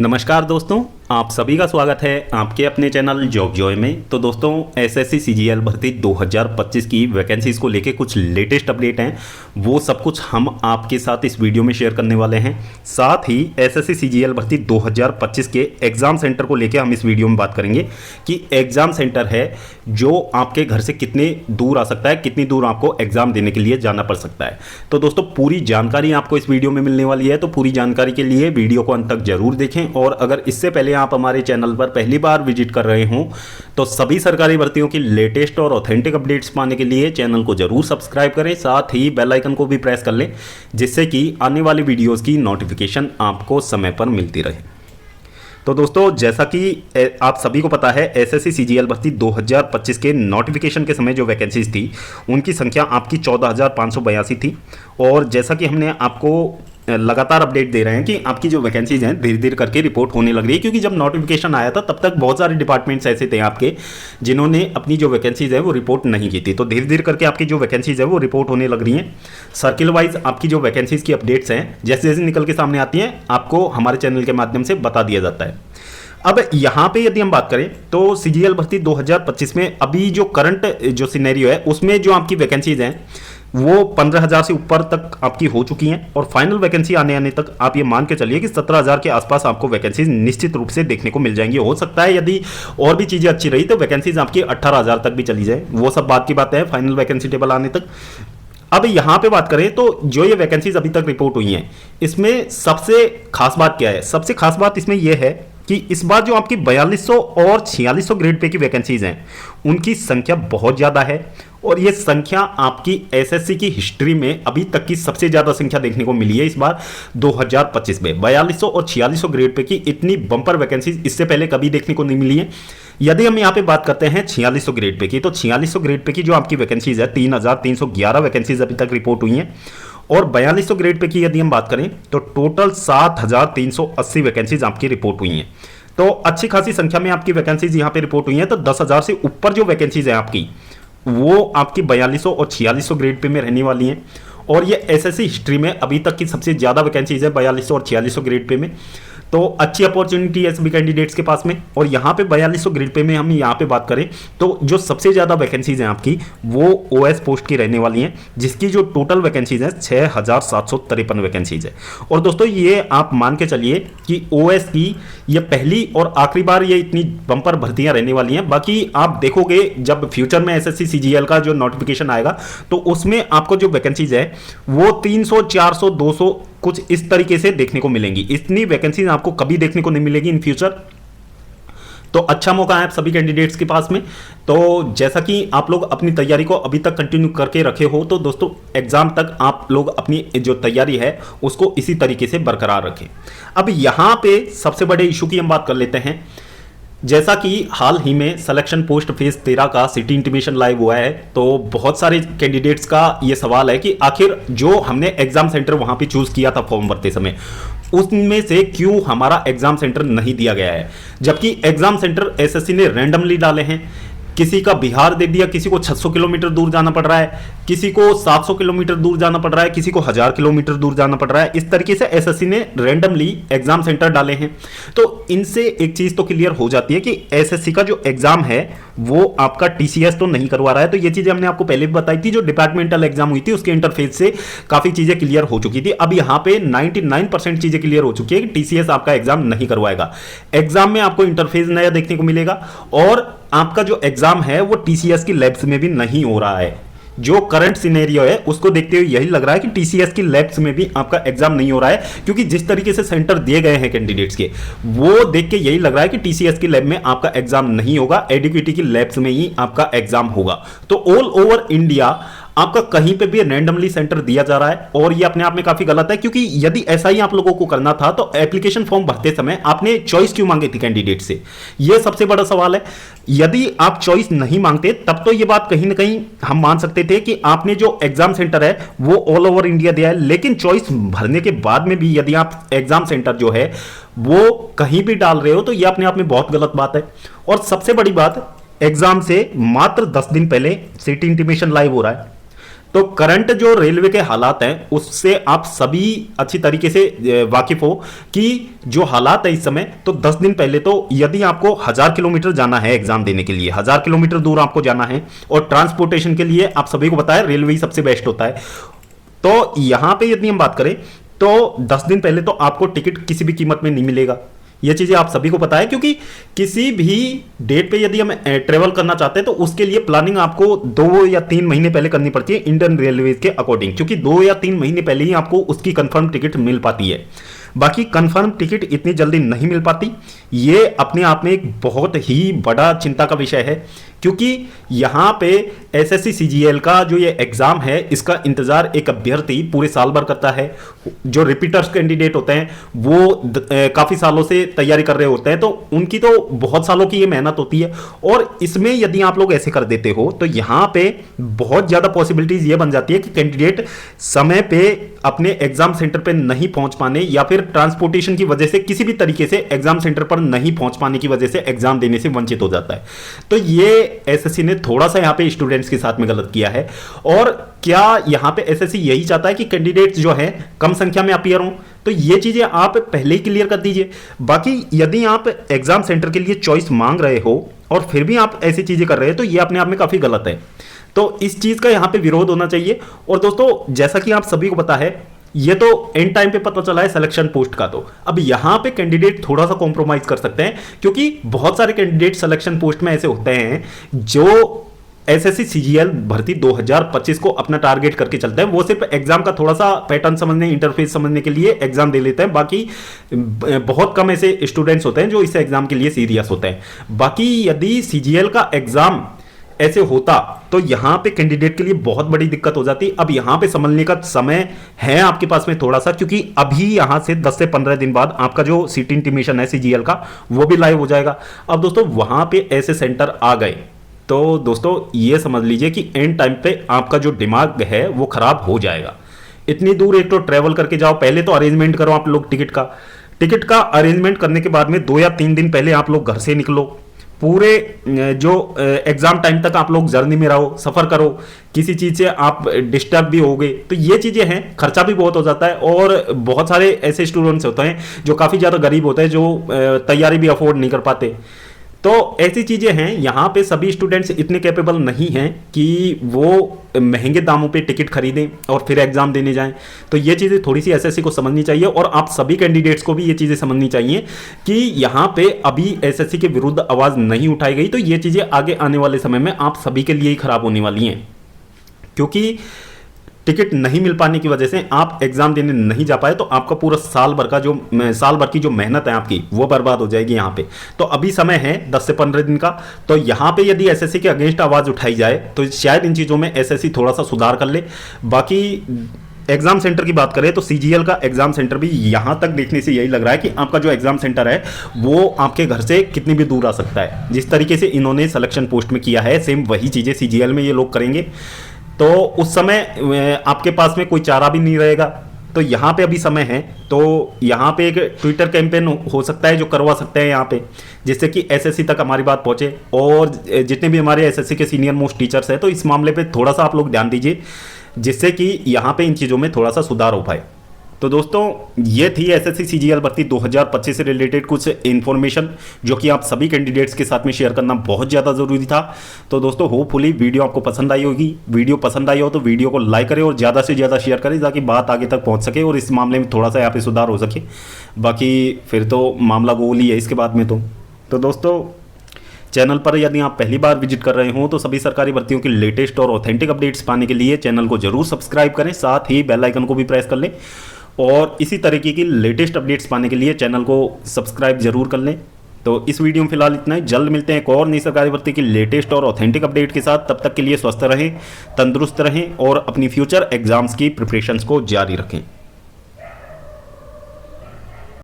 नमस्कार दोस्तों, आप सभी का स्वागत है आपके अपने चैनल जॉब जॉय में। तो दोस्तों, एसएससी सीजीएल भर्ती 2025 की वैकेंसीज को लेके कुछ लेटेस्ट अपडेट हैं, वो सब कुछ हम आपके साथ इस वीडियो में शेयर करने वाले हैं। साथ ही एसएससी सीजीएल भर्ती 2025 के एग्ज़ाम सेंटर को लेके हम इस वीडियो में बात करेंगे कि एग्ज़ाम सेंटर है जो आपके घर से कितने दूर आ सकता है, कितनी दूर आपको एग्ज़ाम देने के लिए जाना पड़ सकता है। तो दोस्तों, पूरी जानकारी आपको इस वीडियो में मिलने वाली है, तो पूरी जानकारी के लिए वीडियो को अंत तक जरूर देखें। और अगर इससे पहले आप हमारे चैनल पर पहली बार विजिट कर रहे हों तो सभी सरकारी भर्तियों की लेटेस्ट और ऑथेंटिक अपडेट्स पाने के लिए चैनल को जरूर सब्सक्राइब करें, साथ ही बेल आइकन को भी प्रेस कर लें, जिससे कि आने वाली वीडियोस की नोटिफिकेशन आपको समय पर मिलती रहे। तो दोस्तों, जैसा कि आप सभी को पता है, एसएससी सीजीएल भर्ती 2025 के नोटिफिकेशन के समय जो वैकेंसीज थी उनकी संख्या आपकी 14,582 थी। और जैसा कि हमने आपको लगातार अपडेट दे रहे हैं कि आपकी जो वैकेंसीज हैं धीरे धीरे करके रिपोर्ट होने लग रही है, क्योंकि जब नोटिफिकेशन आया था तब तक बहुत सारे डिपार्टमेंट्स ऐसे थे आपके जिन्होंने अपनी जो वैकेंसीज है वो रिपोर्ट नहीं की थी। तो धीरे धीरे करके आपकी जो वैकेंसीज है वो रिपोर्ट होने लग रही हैं। सर्किल वाइज आपकी जो वैकेंसीज की अपडेट्स हैं जैसे जैसे निकल के सामने आती हैं आपको हमारे चैनल के माध्यम से बता दिया जाता है। अब यहाँ पे यदि हम बात करें तो सीजीएल भर्ती 2025 में अभी जो करंट जो सिनेरियो है उसमें जो आपकी वैकेंसीज हैं वो 15,000 से ऊपर तक आपकी हो चुकी हैं, और फाइनल वैकेंसी आने तक आप ये मान के चलिए कि 17,000 के आसपास आपको वैकेंसीज निश्चित रूप से देखने को मिल जाएंगी। हो सकता है यदि और भी चीज़ें अच्छी रही तो वैकेंसीज आपकी 18,000 तक भी चली जाए, वो सब बात की बात है फाइनल वैकेंसी टेबल आने तक। अब यहाँ पे बात करें तो जो ये वैकेंसीज अभी तक रिपोर्ट हुई हैं इसमें सबसे खास बात क्या है? सबसे खास बात इसमें यह है कि इस बार जो आपकी 4200 और 4600 ग्रेड पे की वैकेंसीज हैं उनकी संख्या बहुत ज़्यादा है, और ये संख्या आपकी एसएससी की हिस्ट्री में अभी तक की सबसे ज़्यादा संख्या देखने को मिली है इस बार 2025 में। 4200 और 4600 ग्रेड पे की इतनी बम्पर वैकेंसीज इससे पहले कभी देखने को नहीं मिली है। यदि हम यहाँ पे बात करते हैं 4600 ग्रेड पे की, तो 4600 ग्रेड पे की जो आपकी वैकेंसीज है 3,311 वैकेंसीज अभी तक रिपोर्ट हुई हैं, और 4200 ग्रेड पे की यदि हम बात करें तो टोटल 7,380 वैकेंसीज आपकी रिपोर्ट हुई हैं। तो अच्छी खासी संख्या में आपकी वैकेंसीज यहाँ पे रिपोर्ट हुई हैं। तो 10,000 से ऊपर जो वैकेंसीज है आपकी वो आपकी 4200 और 4600 ग्रेड पे में रहने वाली हैं, और ये एसएससी हिस्ट्री में अभी तक की सबसे ज़्यादा वैकेंसीज है 4200 और 4600 ग्रेड पे में। तो अच्छी अपॉर्चुनिटी है सभी कैंडिडेट्स के पास में। और यहाँ पे 4200 ग्रेड पे में हम यहाँ पे बात करें तो जो सबसे ज़्यादा वैकेंसीज हैं आपकी वो ओएस पोस्ट की रहने वाली हैं, जिसकी जो टोटल वैकेंसीज हैं 6,753 वैकेंसीज है। और दोस्तों, ये आप मान के चलिए कि ओएस की ये पहली और आखिरी बार ये इतनी बम्पर भर्तियां रहने वाली हैं। बाकी आप देखोगे जब फ्यूचर में एसएससी सीजीएल का जो नोटिफिकेशन आएगा तो उसमें आपको जो वैकेंसीज है वो 300, 400, 200 कुछ इस तरीके से देखने को मिलेंगी। इतनी वैकेंसीज आपको कभी देखने को नहीं मिलेगी इन फ्यूचर। तो अच्छा मौका है आप सभी कैंडिडेट्स के पास में। तो जैसा कि आप लोग अपनी तैयारी को अभी तक कंटिन्यू करके रखे हो, तो दोस्तों एग्जाम तक आप लोग अपनी जो तैयारी है उसको इसी तरीके से बरकरार रखें। अब यहाँ पे सबसे बड़े इशू की हम बात कर लेते हैं। जैसा कि हाल ही में सिलेक्शन पोस्ट फेज 13 का सिटी इंटीमेशन लाइव हुआ है, तो बहुत सारे कैंडिडेट्स का ये सवाल है कि आखिर जो हमने एग्जाम सेंटर वहां पे चूज किया था फॉर्म भरते समय, उसमें से क्यों हमारा एग्जाम सेंटर नहीं दिया गया है, जबकि एग्जाम सेंटर एसएससी ने रैंडमली डाले हैं। किसी का बिहार दे दिया, किसी को 600 किलोमीटर दूर जाना पड़ रहा है, किसी को 700 किलोमीटर दूर जाना पड़ रहा है, किसी को 1000 किलोमीटर दूर जाना पड़ रहा है। इस तरीके से एसएससी ने रैंडमली एग्जाम सेंटर डाले हैं। तो इनसे एक चीज तो क्लियर हो जाती है कि एसएससी का जो एग्जाम है वो आपका टीसीएस तो नहीं करवा रहा है। तो ये चीजें हमने आपको पहले भी बताई थी, जो डिपार्टमेंटल एग्जाम हुई थी उसके इंटरफेस से काफी चीजें क्लियर हो चुकी थी। अब यहाँ पे 99% चीजें क्लियर हो चुकी है कि टीसीएस आपका एग्जाम नहीं करवाएगा। एग्जाम में आपको इंटरफेस नया देखने को मिलेगा, और आपका जो एग्जाम है वो टीसीएस की लैब्स में भी नहीं हो रहा है। जो करंट सिनेरियो है उसको देखते हुए यही लग रहा है कि टीसीएस की लैब्स में भी आपका एग्जाम नहीं हो रहा है, क्योंकि जिस तरीके से सेंटर दिए गए हैं कैंडिडेट्स के, वो देख के यही लग रहा है कि टीसीएस की लैब में आपका एग्जाम नहीं होगा, एडीक्यूटी की लैब्स में ही आपका एग्जाम होगा। तो ऑल ओवर इंडिया आपका कहीं पे भी रैंडमली सेंटर दिया जा रहा है, और ये अपने आप में काफी गलत है, क्योंकि यदि ऐसा ही आप लोगों को करना था तो एप्लीकेशन फॉर्म भरते समय आपने चॉइस क्यों मांगी थी कैंडिडेट से? ये सबसे बड़ा सवाल है। यदि आप चॉइस नहीं मांगते तब तो ये बात कहीं ना कहीं हम मान सकते थे कि आपने जो एग्जाम सेंटर है वो ऑल ओवर इंडिया दिया है, लेकिन चॉइस भरने के बाद में भी यदि आप एग्जाम सेंटर जो है वो कहीं भी डाल रहे हो तो ये अपने आप में बहुत गलत बात है। और सबसे बड़ी बात, एग्जाम से मात्र 10 दिन पहले सिटी इंटीमेशन लाइव हो रहा है। तो करंट जो रेलवे के हालात हैं उससे आप सभी अच्छी तरीके से वाकिफ हो कि जो हालात है इस समय, तो 10 दिन पहले तो यदि आपको 1000 किलोमीटर जाना है एग्जाम देने के लिए, 1000 किलोमीटर दूर आपको जाना है, और ट्रांसपोर्टेशन के लिए आप सभी को पता है रेलवे ही सबसे बेस्ट होता है। तो यहां पे यदि हम बात करें तो 10 दिन पहले तो आपको टिकट किसी भी कीमत में नहीं मिलेगा। ये चीजें आप सभी को पता है, क्योंकि किसी भी डेट पे यदि हम ट्रेवल करना चाहते हैं तो उसके लिए प्लानिंग आपको 2 या 3 महीने पहले करनी पड़ती है इंडियन रेलवे के अकॉर्डिंग, क्योंकि 2 या 3 महीने पहले ही आपको उसकी कंफर्म टिकट मिल पाती है। बाकी कंफर्म टिकट इतनी जल्दी नहीं मिल पाती। ये अपने आप में एक बहुत ही बड़ा चिंता का विषय है, क्योंकि यहाँ पे एसएससी सीजीएल का जो ये एग्जाम है इसका इंतजार एक अभ्यर्थी पूरे साल भर करता है। जो रिपीटर्स कैंडिडेट होते हैं वो काफी सालों से तैयारी कर रहे होते हैं, तो उनकी तो बहुत सालों की ये मेहनत होती है। और इसमें यदि आप लोग ऐसे कर देते हो तो यहाँ पे बहुत ज्यादा पॉसिबिलिटीज ये बन जाती है कि कैंडिडेट समय पे अपने एग्जाम सेंटर पे नहीं पहुंच पाने, या फिर ट्रांसपोर्टेशन की वजह से किसी भी तरीके से एग्जाम सेंटर पर नहीं पहुंच पाने की वजह से एग्जाम देने से वंचित हो जाता है। तो ये एसएससी ने थोड़ा सा यहां पे स्टूडेंट्स के साथ में गलत किया है। और क्या यहां पे एसएससी यही चाहता है कि कैंडिडेट्स जो है कम संख्या में अपीयर हों? तो ये चीजें आप पहले ही क्लियर कर दीजिए। बाकी यदि आप एग्जाम सेंटर के लिए चॉइस मांग रहे हो और फिर भी आप ऐसी चीजें कर रहे हैं तो ये अपने आप में काफी गलत है। तो इस चीज का यहां पे विरोध होना चाहिए। और दोस्तों जैसा कि आप सभी को पता है, ये तो एंड टाइम पे पता चला है सिलेक्शन पोस्ट का, तो अब यहां पे कैंडिडेट थोड़ा सा कॉम्प्रोमाइज कर सकते हैं, क्योंकि बहुत सारे कैंडिडेट सिलेक्शन पोस्ट में ऐसे होते हैं जो एसएससी सीजीएल भर्ती 2025 को अपना टारगेट करके चलते हैं। वो सिर्फ एग्जाम का थोड़ा सा पैटर्न समझने, इंटरफेस समझने के लिए एग्जाम दे लेते हैं। बाकी बहुत कम ऐसे स्टूडेंट्स होते हैं जो इस एग्जाम के लिए सीरियस होते हैं। बाकी यदि सीजीएल का एग्जाम ऐसे होता तो यहां पे कैंडिडेट के लिए बहुत बड़ी दिक्कत हो जाती। अब यहां पे समझने का समय है आपके पास में थोड़ा सा, क्योंकि अभी यहां से 10 से 15 दिन बाद आपका जो सीट इंटीमेशन है सीजीएल का वो भी लाइव हो जाएगा। अब दोस्तों वहां पे ऐसे सेंटर आ गए तो दोस्तों ये समझ लीजिए कि एंड टाइम पे आपका जो दिमाग है वो खराब हो जाएगा। इतनी दूर एक तो ट्रेवल करके जाओ, पहले तो अरेंजमेंट करो आप लोग टिकट का अरेंजमेंट करने के बाद में 2 या 3 दिन पहले आप लोग घर से निकलो। पूरे जो एग्जाम टाइम तक आप लोग जर्नी में रहो, सफर करो, किसी चीज से आप डिस्टर्ब भी होगे। तो ये चीजें हैं, खर्चा भी बहुत हो जाता है। और बहुत सारे ऐसे स्टूडेंट्स होते हैं जो काफी ज्यादा गरीब होते हैं, जो तैयारी भी अफोर्ड नहीं कर पाते। तो ऐसी चीजें हैं, यहाँ पे सभी स्टूडेंट्स इतने कैपेबल नहीं हैं कि वो महंगे दामों पे टिकट खरीदें और फिर एग्जाम देने जाएं। तो ये चीजें थोड़ी सी एसएससी को समझनी चाहिए, और आप सभी कैंडिडेट्स को भी ये चीजें समझनी चाहिए कि यहाँ पे अभी एसएससी के विरुद्ध आवाज नहीं उठाई गई तो ये चीजें आगे आने वाले समय में आप सभी के लिए ही खराब होने वाली हैं। क्योंकि टिकट नहीं मिल पाने की वजह से आप एग्जाम देने नहीं जा पाए तो आपका पूरा साल भर की जो मेहनत है आपकी वो बर्बाद हो जाएगी यहाँ पे। तो अभी समय है 10 से 15 दिन का, तो यहाँ पे यदि एसएससी के अगेंस्ट आवाज उठाई जाए तो शायद इन चीजों में एसएससी थोड़ा सा सुधार कर ले। बाकी एग्जाम सेंटर की बात करें तो सीजीएल का एग्जाम सेंटर भी यहां तक देखने से यही लग रहा है कि आपका जो एग्जाम सेंटर है वो आपके घर से कितनी भी दूर आ सकता है। जिस तरीके से इन्होंने सिलेक्शन पोस्ट में किया है सेम वही चीजें सीजीएल में ये लोग करेंगे। तो उस समय आपके पास में कोई चारा भी नहीं रहेगा। तो यहाँ पे अभी समय है, तो यहाँ पे एक ट्विटर कैंपेन हो सकता है जो करवा सकते हैं यहाँ पे, जिससे कि एसएससी तक हमारी बात पहुँचे। और जितने भी हमारे एसएससी के सीनियर मोस्ट टीचर्स हैं तो इस मामले पे थोड़ा सा आप लोग ध्यान दीजिए, जिससे कि यहाँ पे इन चीज़ों में थोड़ा सा सुधार हो पाए। तो दोस्तों ये थी एसएससी सीजीएल भर्ती 2025 से रिलेटेड कुछ इन्फॉर्मेशन जो कि आप सभी कैंडिडेट्स के साथ में शेयर करना बहुत ज़्यादा ज़रूरी था। तो दोस्तों होपफुली वीडियो आपको पसंद आई होगी। वीडियो पसंद आई हो तो वीडियो को लाइक करें और ज़्यादा से ज़्यादा शेयर करें ताकि बात आगे तक पहुँच सके और इस मामले में थोड़ा सा यहाँ पे सुधार हो सके। बाकी फिर तो मामला गोल ही है इसके बाद में। तो दोस्तों चैनल पर यदि आप पहली बार विजिट कर रहे हो तो सभी सरकारी भर्तियों की लेटेस्ट और ऑथेंटिक अपडेट्स पाने के लिए चैनल को जरूर सब्सक्राइब करें, साथ ही बेल आइकन को भी प्रेस कर लें। और इसी तरीके की लेटेस्ट अपडेट्स पाने के लिए चैनल को सब्सक्राइब जरूर कर लें। तो इस वीडियो में फिलहाल इतना ही। जल्द मिलते हैं एक और नई सरकारी भर्ती की लेटेस्ट और ऑथेंटिक अपडेट के साथ। तब तक के लिए स्वस्थ रहें, तंदुरुस्त रहें और अपनी फ्यूचर एग्जाम्स की प्रिपरेशंस को जारी रखें।